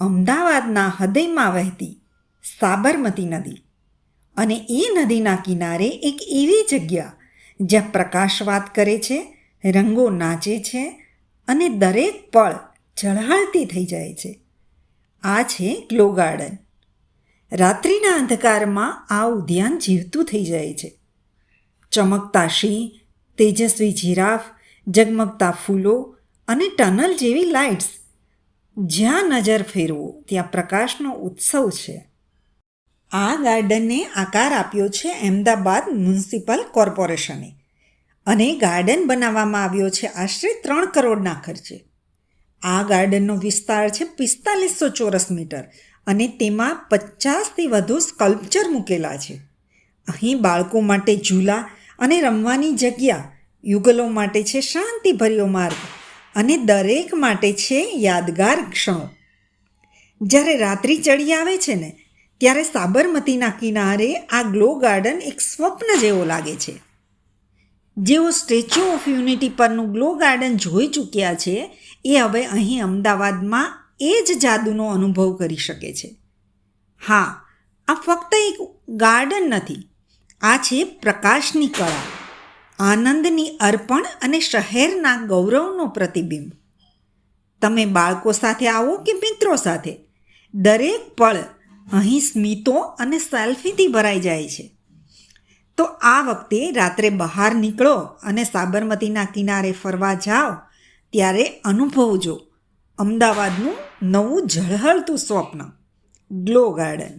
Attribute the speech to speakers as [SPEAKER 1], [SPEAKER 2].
[SPEAKER 1] અમદાવાદના હૃદયમાં વહેતી સાબરમતી નદી. અને એ નદીના કિનારે એક એવી જગ્યા જ્યાં પ્રકાશ વાત કરે છે, રંગો નાચે છે અને દરેક પળ ઝળહળતી થઈ જાય છે. આ છે ગ્લો ગાર્ડન. રાત્રિના અંધકારમાં આ ઉદ્યાન જીવતું થઈ જાય છે. ચમકતા સિંહ, તેજસ્વી જીરાફ, ઝગમગતા ફૂલો અને ટનલ જેવી લાઇટ્સ. જ્યાં નજર ફેરવો ત્યાં પ્રકાશનો ઉત્સવ છે. આ ગાર્ડનને આકાર આપ્યો છે અહેમદાબાદ મ્યુનિસિપલ કોર્પોરેશને અને ગાર્ડન બનાવવામાં આવ્યો છે આશરે 3 કરોડના ખર્ચે. આ ગાર્ડનનો વિસ્તાર છે 4500 ચોરસ મીટર અને તેમાં 50થી વધુ સ્કલ્પચર મૂકેલા છે. અહીં બાળકો માટે ઝૂલા અને રમવાની જગ્યા, યુગલો માટે છે શાંતિભર્યો માર્ગ અને દરેક માટે છે યાદગાર ક્ષણો. જ્યારે રાત્રિ ચડી આવે છે ને ત્યારે સાબરમતીના કિનારે આ ગ્લો ગાર્ડન એક સ્વપ્ન જેવો લાગે છે. જેઓ સ્ટેચ્યુ ઓફ યુનિટી પરનું ગ્લો ગાર્ડન જોઈ ચૂક્યા છે એ હવે અહીં અમદાવાદમાં એ જ જાદુનો અનુભવ કરી શકે છે. હા, આ ફક્ત એક ગાર્ડન નથી, આ છે પ્રકાશની કળા, આનંદની અર્પણ અને શહેરના ગૌરવનો પ્રતિબિંબ. તમે બાળકો સાથે આવો કે મિત્રો સાથે, દરેક પળ અહીં સ્મિતો અને સેલ્ફીથી ભરાઈ જાય છે. તો આ વખતે રાત્રે બહાર નીકળો અને સાબરમતીના કિનારે ફરવા જાઓ ત્યારે અનુભવજો અમદાવાદનું નવું ઝળહળતું સ્વપ્ન, ગ્લો ગાર્ડન.